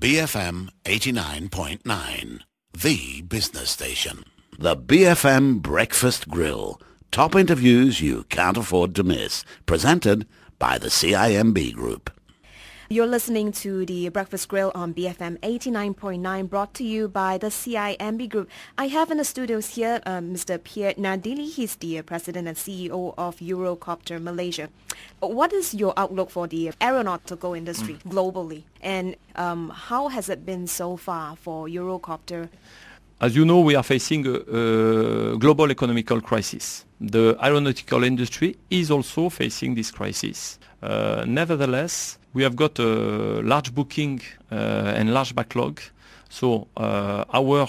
BFM 89.9, the business station. The BFM Breakfast Grill. Top interviews you can't afford to miss. Presented by the CIMB Group. You're listening to the Breakfast Grill on BFM 89.9, brought to you by the CIMB Group. I have in the studios here Mr. Pierre Nardili. He's the President and CEO of Eurocopter Malaysia. What is your outlook for the aeronautical industry globally? And how has it been so far for Eurocopter? As you know, we are facing a global economical crisis. The aeronautical industry is also facing this crisis. Nevertheless, we have got a large booking and large backlog. So our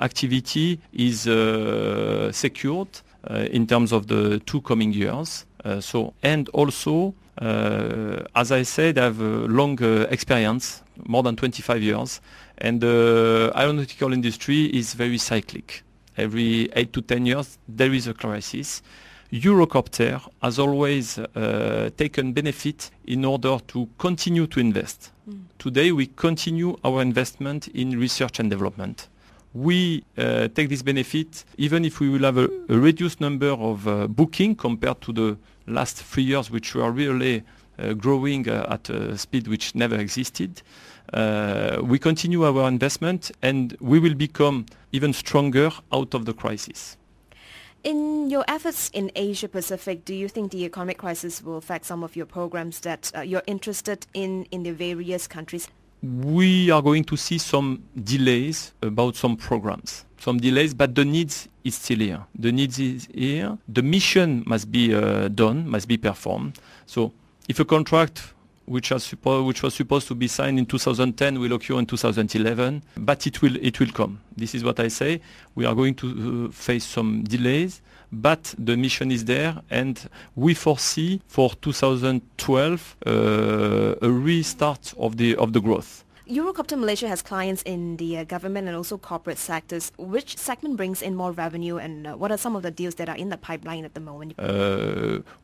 activity is secured in terms of the two coming years. And also, as I said, I have a long experience, more than 25 years. And the aeronautical industry is very cyclic. Every 8 to 10 years, there is a crisis. Eurocopter has always taken benefit in order to continue to invest. Today, we continue our investment in research and development. We take this benefit even if we will have a reduced number of booking compared to the last 3 years, which were really growing at a speed which never existed. We continue our investment and we will become even stronger out of the crisis. In your efforts in Asia Pacific, do you think the economic crisis will affect some of your programs that you're interested in the various countries? We are going to see some delays about some programs. Some delays, but the needs is still here. The needs is here. The mission must be done, must be performed. So if a contract which was supposed to be signed in 2010 will occur in 2011, but it will come. This is what I say. We are going to face some delays, but the mission is there, and we foresee for 2012 a restart of the growth. Eurocopter Malaysia has clients in the government and also corporate sectors. Which segment brings in more revenue, and what are some of the deals that are in the pipeline at the moment?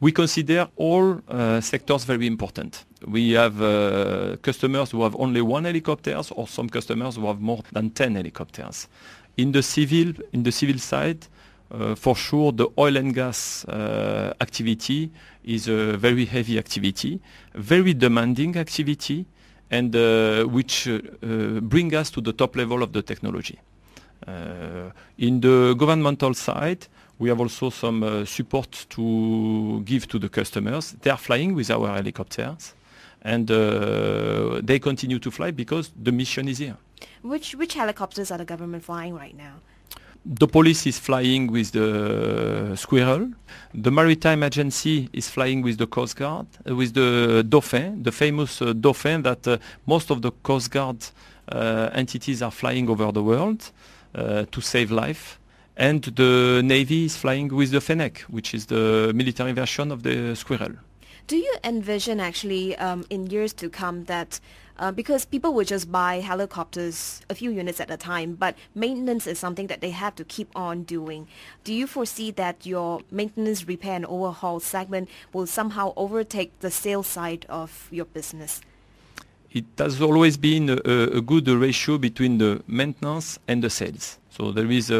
We consider all sectors very important. We have customers who have only one helicopters, or some customers who have more than 10 helicopters. In the civil side, for sure, the oil and gas activity is a very heavy activity, very demanding activity, and which bring us to the top level of the technology. In the governmental side, we have also some support to give to the customers. They are flying with our helicopters, and they continue to fly because the mission is here. Which helicopters are the government flying right now? The police is flying with the Squirrel. The Maritime Agency is flying with the Coast Guard, with the Dauphin, the famous Dauphin that most of the Coast Guard entities are flying over the world to save life. And the Navy is flying with the Fennec, which is the military version of the Squirrel. Do you envision actually in years to come that because people will just buy helicopters a few units at a time, but maintenance is something that they have to keep on doing. Do you foresee that your maintenance, repair and overhaul segment will somehow overtake the sales side of your business? It has always been a good ratio between the maintenance and the sales. So there is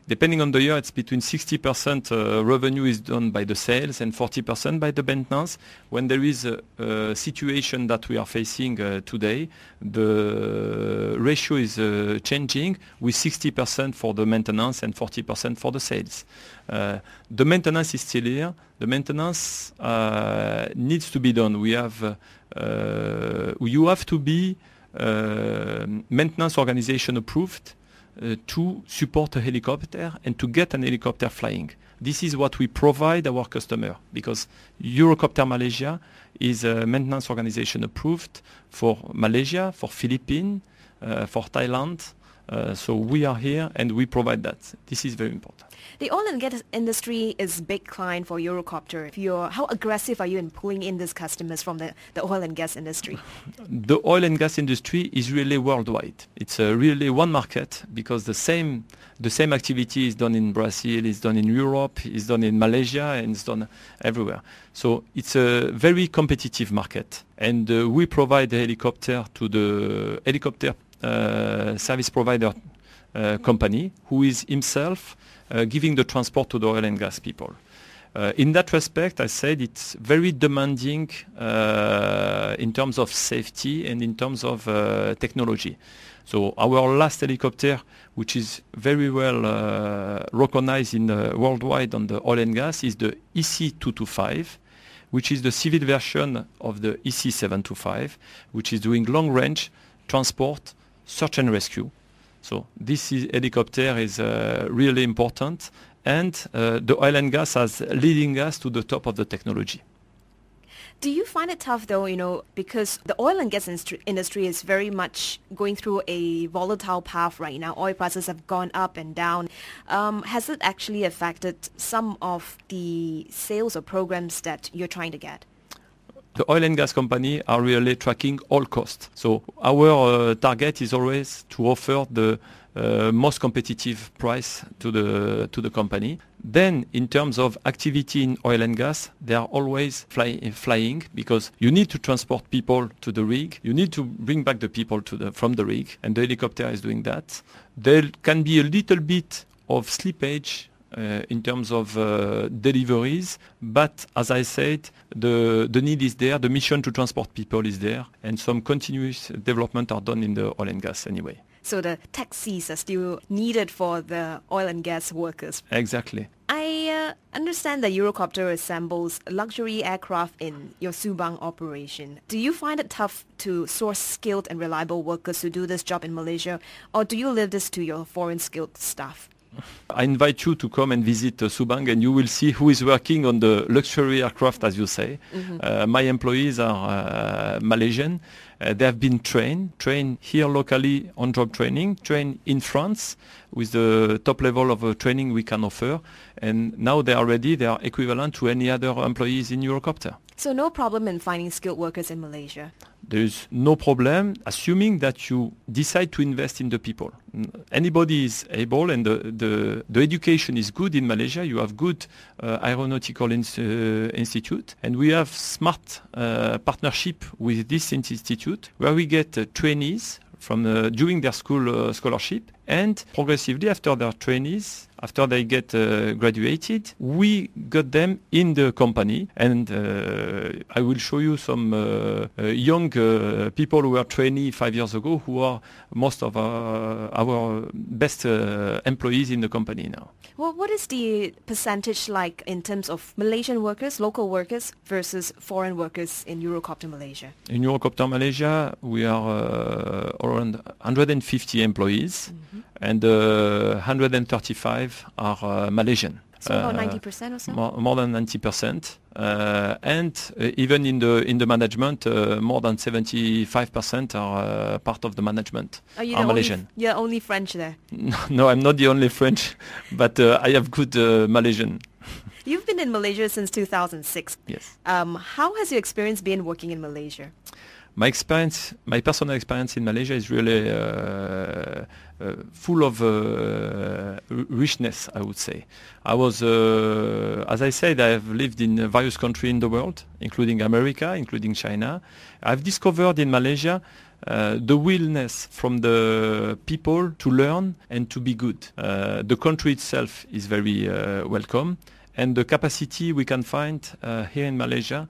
depending on the year, it's between 60% revenue is done by the sales and 40% by the maintenance. When there is a situation that we are facing today, the ratio is changing with 60% for the maintenance and 40% for the sales. The maintenance is still here. The maintenance needs to be done. You have to be maintenance organization approved to support a helicopter and to get an helicopter flying. This is what we provide our customer, because Eurocopter Malaysia is a maintenance organization approved for Malaysia, for Philippines, for Thailand, So we are here and we provide that. This is very important. The oil and gas industry is a big client for Eurocopter. How aggressive are you in pulling in these customers from the oil and gas industry? The oil and gas industry is really worldwide. It's really one market because the same activity is done in Brazil, is done in Europe, is done in Malaysia, and it's done everywhere. So it's a very competitive market. And we provide the helicopter to the helicopter service provider company who is himself giving the transport to the oil and gas people. In that respect, I said it's very demanding in terms of safety and in terms of technology. So our last helicopter, which is very well recognized in worldwide on the oil and gas, is the EC225, which is the civil version of the EC725, which is doing long-range transport, search and rescue. So this helicopter is really important, and the oil and gas is leading us to the top of the technology. Do you find it tough though, because the oil and gas industry is very much going through a volatile path right now. Oil prices have gone up and down. Has it actually affected some of the sales or programs that you're trying to get? The oil and gas company are really tracking all costs. So our target is always to offer the most competitive price to the company. Then, in terms of activity in oil and gas, they are always flying because you need to transport people to the rig. You need to bring back the people from the rig, and the helicopter is doing that. There can be a little bit of slippage in terms of deliveries, but as I said, the need is there, the mission to transport people is there, and some continuous development are done in the oil and gas anyway. So the taxis are still needed for the oil and gas workers. Exactly. I understand that Eurocopter assembles luxury aircraft in your Subang operation. Do you find it tough to source skilled and reliable workers to do this job in Malaysia, or do you leave this to your foreign skilled staff? I invite you to come and visit Subang, and you will see who is working on the luxury aircraft, as you say. Mm-hmm. My employees are Malaysian. They have been trained here locally on job training, trained in France with the top level of training we can offer. And now they are ready. They are equivalent to any other employees in Eurocopter. So no problem in finding skilled workers in Malaysia? There is no problem, assuming that you decide to invest in the people. Anybody is able, and the education is good in Malaysia. You have good aeronautical institute, and we have smart partnership with this institute where we get trainees from during their scholarship, and progressively after their trainees, after they get graduated, we got them in the company, and I will show you some young people who were trainee 5 years ago, who are most of our best employees in the company now. Well, what is the percentage like in terms of Malaysian workers, local workers, versus foreign workers in Eurocopter Malaysia? In Eurocopter Malaysia, we are around 150 employees, mm-hmm. and 135 are Malaysian. So about 90% or so? More than 90%. And even in the management, more than 75% are part of the management are Malaysian. You're only French there? No, I'm not the only French, but I have good Malaysian. You've been in Malaysia since 2006. Yes. How has your experience been working in Malaysia? My personal experience in Malaysia is really full of richness, I would say. I was, as I said, I have lived in various countries in the world, including America, including China. I've discovered in Malaysia the willingness from the people to learn and to be good. The country itself is very welcome. And the capacity we can find here in Malaysia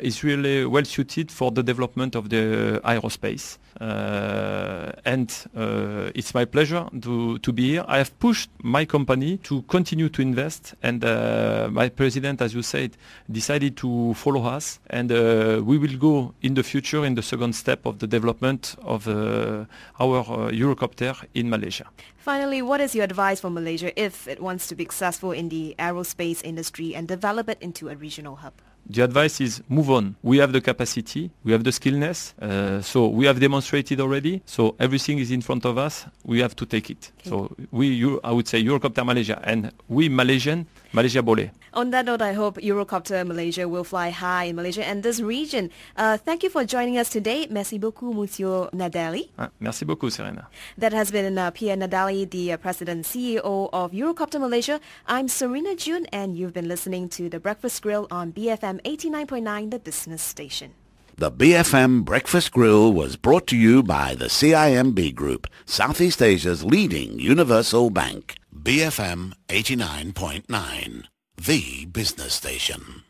is really well suited for the development of the aerospace. And it's my pleasure to be here. I have pushed my company to continue to invest, and my president, as you said, decided to follow us, and we will go in the future in the second step of the development of our Eurocopter in Malaysia. Finally, what is your advice for Malaysia if it wants to be successful in the aerospace industry and develop it into a regional hub? The advice is move on. We have the capacity, we have the skillness, so we have demonstrated already. So everything is in front of us. We have to take it. Okay. So I would say Eurocopter Malaysia, and we Malaysian, Malaysia boleh. On that note, I hope Eurocopter Malaysia will fly high in Malaysia and this region. Thank you for joining us today. Merci beaucoup, Monsieur Nadali. Merci beaucoup, Serena. That has been Pierre Nadali, the President and CEO of Eurocopter Malaysia. I'm Serena June, and you've been listening to The Breakfast Grill on BFM 89.9, the business station. The BFM Breakfast Grill was brought to you by the CIMB Group, Southeast Asia's leading universal bank. BFM 89.9, the business station.